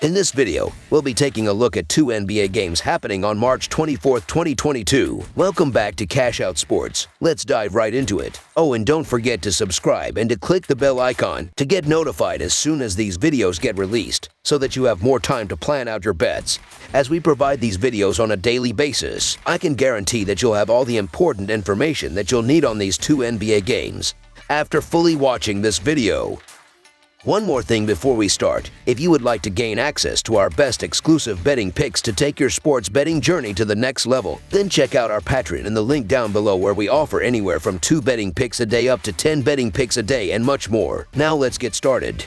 In this video, we'll be taking a look at two NBA games happening on March 24, 2022. Welcome back to Cash Out Sports. Let's dive right into it. Oh, and don't forget to subscribe and to click the bell icon to get notified as soon as these videos get released, so that you have more time to plan out your bets. As we provide these videos on a daily basis, I can guarantee that you'll have all the important information that you'll need on these two NBA games after fully watching this video. One more thing before we start. If you would like to gain access to our best exclusive betting picks to take your sports betting journey to the next level, then check out our Patreon in the link down below, where we offer anywhere from 2 betting picks a day up to 10 betting picks a day and much more. Now let's get started.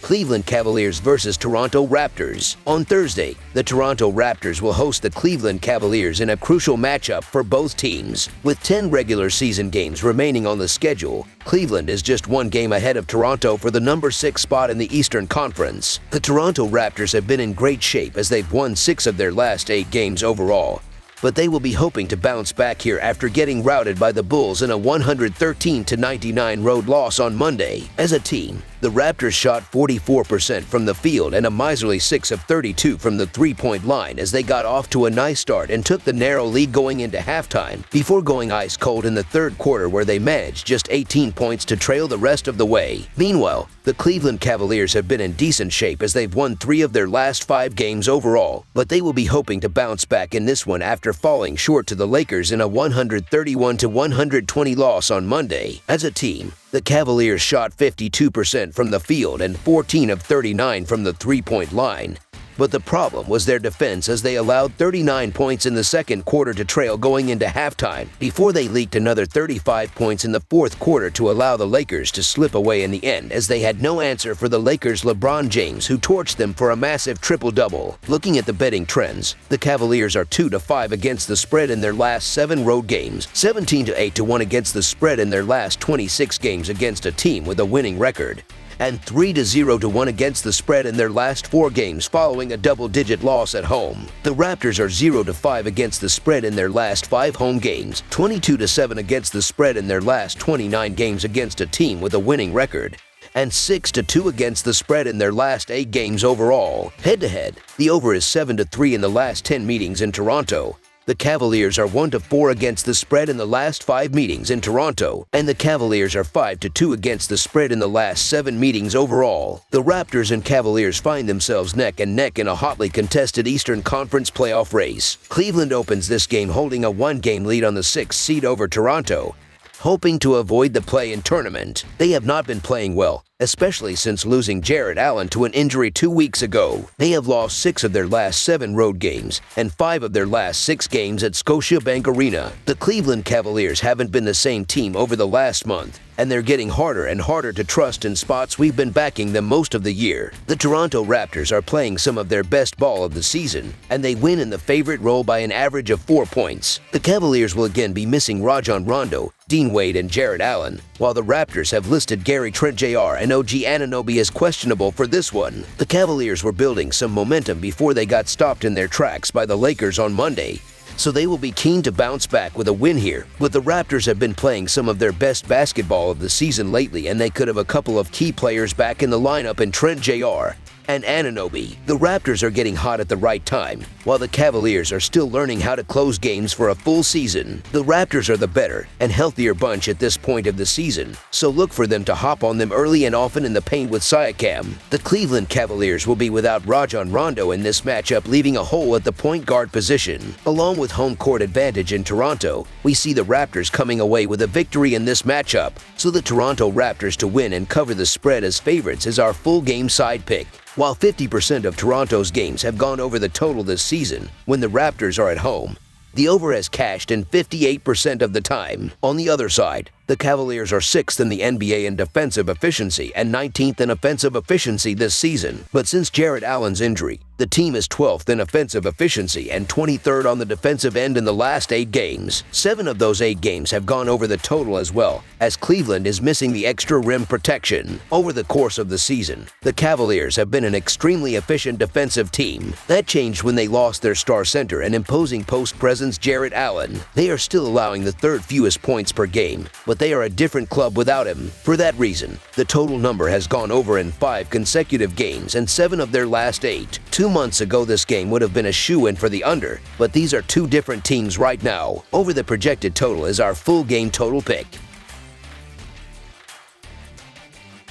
Cleveland Cavaliers versus Toronto Raptors. On Thursday, the Toronto Raptors will host the Cleveland Cavaliers in a crucial matchup for both teams. With 10 regular season games remaining on the schedule, Cleveland is just one game ahead of Toronto for the number 6 spot in the Eastern Conference. The Toronto Raptors have been in great shape as they've won 6 of their last 8 games overall, but they will be hoping to bounce back here after getting routed by the Bulls in a 113-99 road loss on Monday. As a team, the Raptors shot 44% from the field and a miserly 6 of 32 from the three-point line as they got off to a nice start and took the narrow lead going into halftime, before going ice cold in the third quarter, where they managed just 18 points to trail the rest of the way. Meanwhile, the Cleveland Cavaliers have been in decent shape as they've won 3 of their last 5 games overall, but they will be hoping to bounce back in this one after falling short to the Lakers in a 131-120 loss on Monday. As a team, the Cavaliers shot 52% from the field and 14 of 39 from the three-point line. But the problem was their defense, as they allowed 39 points in the second quarter to trail going into halftime, before they leaked another 35 points in the fourth quarter to allow the Lakers to slip away in the end, as they had no answer for the Lakers' LeBron James, who torched them for a massive triple-double. Looking at the betting trends, the Cavaliers are 2-5 against the spread in their last 7 road games, 17-8 to 1 against the spread in their last 26 games against a team with a winning record, and 3-0 to 1 against the spread in their last 4 games following a double-digit loss at home. The Raptors are 0-5 against the spread in their last 5 home games, 22-7 against the spread in their last 29 games against a team with a winning record, and 6-2 against the spread in their last 8 games overall. Head-to-head, the over is 7-3 in the last 10 meetings in Toronto. The Cavaliers are 1-4 against the spread in the last 5 meetings in Toronto, and the Cavaliers are 5-2 against the spread in the last 7 meetings overall. The Raptors and Cavaliers find themselves neck and neck in a hotly contested Eastern Conference playoff race. Cleveland opens this game holding a 1-game lead on the 6th seed over Toronto, hoping to avoid the play-in tournament. They have not been playing well, especially since losing Jarrett Allen to an injury 2 weeks ago. They have lost 6 of their last 7 road games and 5 of their last 6 games at Scotiabank Arena. The Cleveland Cavaliers haven't been the same team over the last month, and they're getting harder and harder to trust in spots we've been backing them most of the year. The Toronto Raptors are playing some of their best ball of the season, and they win in the favorite role by an average of 4 points. The Cavaliers will again be missing Rajon Rondo, Dean Wade, and Jarrett Allen, while the Raptors have listed Gary Trent Jr. and OG Anunoby as questionable for this one. The Cavaliers were building some momentum before they got stopped in their tracks by the Lakers on Monday, so they will be keen to bounce back with a win here. But the Raptors have been playing some of their best basketball of the season lately, and they could have a couple of key players back in the lineup in Trent Jr. and Anunoby. The Raptors are getting hot at the right time, while the Cavaliers are still learning how to close games for a full season. The Raptors are the better and healthier bunch at this point of the season, so look for them to hop on them early and often in the paint with Siakam. The Cleveland Cavaliers will be without Rajon Rondo in this matchup, leaving a hole at the point guard position. Along with home court advantage in Toronto, we see the Raptors coming away with a victory in this matchup, so the Toronto Raptors to win and cover the spread as favorites is our full game side pick. While 50% of Toronto's games have gone over the total this season when the Raptors are at home, the over has cashed in 58% of the time. On the other side, the Cavaliers are 6th in the NBA in defensive efficiency and 19th in offensive efficiency this season. But since Jarrett Allen's injury, the team is 12th in offensive efficiency and 23rd on the defensive end in the last 8 games. 7 of those 8 games have gone over the total as well, as Cleveland is missing the extra rim protection. Over the course of the season, the Cavaliers have been an extremely efficient defensive team. That changed when they lost their star center and imposing post presence Jarrett Allen. They are still allowing the 3rd fewest points per game, but but they are a different club without him. For that reason, the total number has gone over in 5 consecutive games and 7 of their last 8. 2 months ago this game would have been a shoo-in for the under, but these are two different teams right now. Over the projected total is our full game total pick.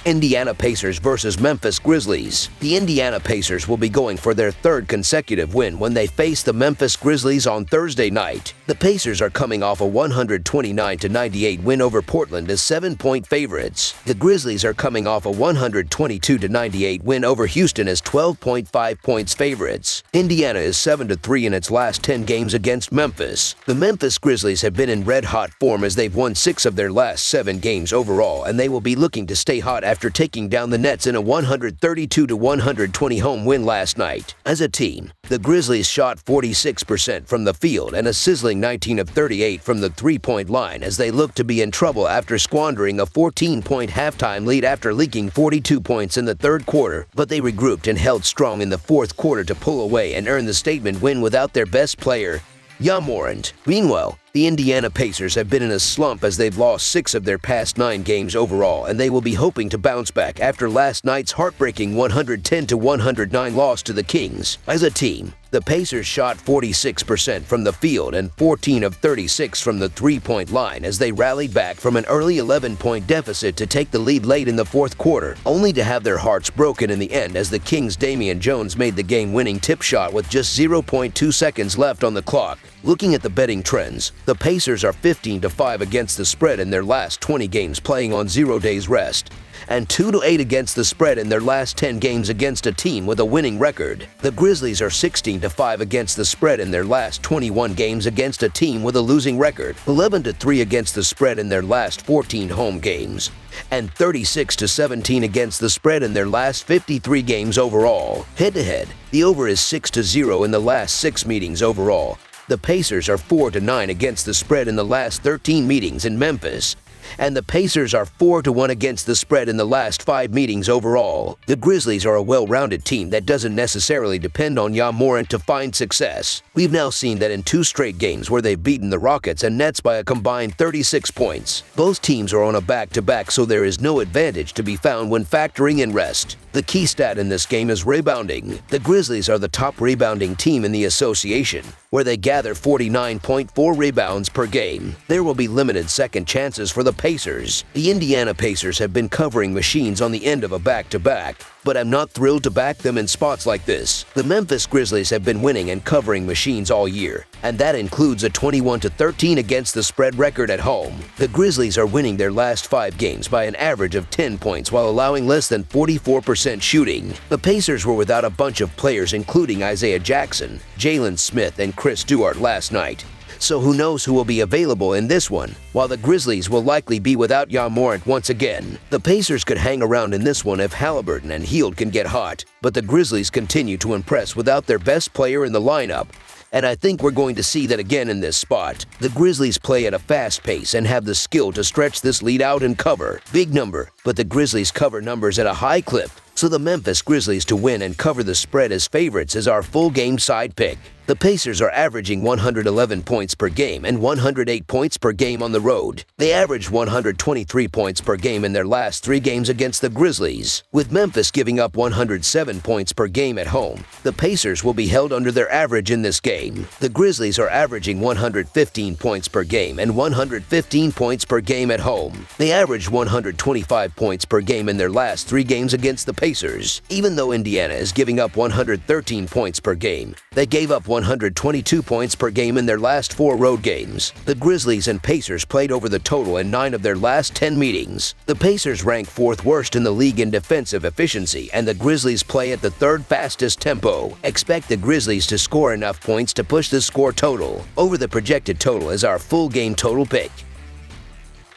Indiana Pacers versus Memphis Grizzlies. The Indiana Pacers will be going for their 3rd consecutive win when they face the Memphis Grizzlies on Thursday night. The Pacers are coming off a 129-98 win over Portland as 7-point favorites. The Grizzlies are coming off a 122-98 win over Houston as 12.5 points favorites. Indiana is 7-3 in its last 10 games against Memphis. The Memphis Grizzlies have been in red-hot form as they've won 6 of their last 7 games overall, and they will be looking to stay hot after taking down the Nets in a 132-120 home win last night. As a team, the Grizzlies shot 46% from the field and a sizzling 19 of 38 from the three-point line as they look to be in trouble after squandering a 14-point halftime lead after leaking 42 points in the 3rd quarter, but they regrouped and held strong in the 4th quarter to pull away and earn the statement win without their best player, Ja Morant. Meanwhile, the Indiana Pacers have been in a slump as they've lost 6 of their past 9 games overall, and they will be hoping to bounce back after last night's heartbreaking 110-109 loss to the Kings. As a team, the Pacers shot 46% from the field and 14 of 36 from the three-point line as they rallied back from an early 11-point deficit to take the lead late in the 4th quarter, only to have their hearts broken in the end as the Kings' Damian Jones made the game-winning tip shot with just 0.2 seconds left on the clock. Looking at the betting trends, the Pacers are 15-5 against the spread in their last 20 games playing on 0 days rest, and 2-8 against the spread in their last 10 games against a team with a winning record. The Grizzlies are 16-5 against the spread in their last 21 games against a team with a losing record, 11-3 against the spread in their last 14 home games, and 36-17 against the spread in their last 53 games overall. Head-to-head, the over is 6-0 in the last 6 meetings overall. The Pacers are 4-9 against the spread in the last 13 meetings in Memphis, and the Pacers are 4-1 against the spread in the last 5 meetings overall. The Grizzlies are a well-rounded team that doesn't necessarily depend on Ja Morant to find success. We've now seen that in 2 straight games where they've beaten the Rockets and Nets by a combined 36 points. Both teams are on a back-to-back, so there is no advantage to be found when factoring in rest. The key stat in this game is rebounding. The Grizzlies are the top rebounding team in the association, where they gather 49.4 rebounds per game. There will be limited second chances for the Pacers. The Indiana Pacers have been covering machines on the end of a back-to-back, but I'm not thrilled to back them in spots like this. The Memphis Grizzlies have been winning and covering machines all year, and that includes a 21-13 against the spread record at home. The Grizzlies are winning their last 5 games by an average of 10 points while allowing less than 44% shooting. The Pacers were without a bunch of players including Isaiah Jackson, Jalen Smith, and Chris Duarte last night, so who knows who will be available in this one, while the Grizzlies will likely be without Ja Morant once again. The Pacers could hang around in this one if Halliburton and Hield can get hot, but the Grizzlies continue to impress without their best player in the lineup, and I think we're going to see that again in this spot. The Grizzlies play at a fast pace and have the skill to stretch this lead out and cover. Big number, but the Grizzlies cover numbers at a high clip, so the Memphis Grizzlies to win and cover the spread as favorites is our full game side pick. The Pacers are averaging 111 points per game and 108 points per game on the road. They averaged 123 points per game in their last 3 games against the Grizzlies. With Memphis giving up 107 points per game at home, the Pacers will be held under their average in this game. The Grizzlies are averaging 115 points per game and 115 points per game at home. They averaged 125 points per game in their last 3 games against the Pacers. Even though Indiana is giving up 113 points per game, they gave up 122 points per game in their last 4 road games. The Grizzlies and Pacers played over the total in 9 of their last 10 meetings. The Pacers rank 4th worst in the league in defensive efficiency, and the Grizzlies play at the 3rd fastest tempo. Expect the Grizzlies to score enough points to push the score total. Over the projected total is our full game total pick.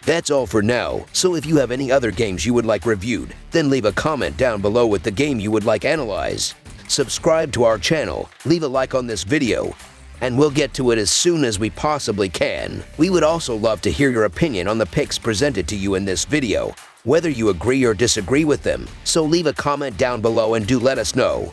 That's all for now, so if you have any other games you would like reviewed, then leave a comment down below with the game you would like analyzed. Subscribe to our channel, leave a like on this video, and we'll get to it as soon as we possibly can. We would also love to hear your opinion on the picks presented to you in this video, whether you agree or disagree with them, so leave a comment down below and do let us know.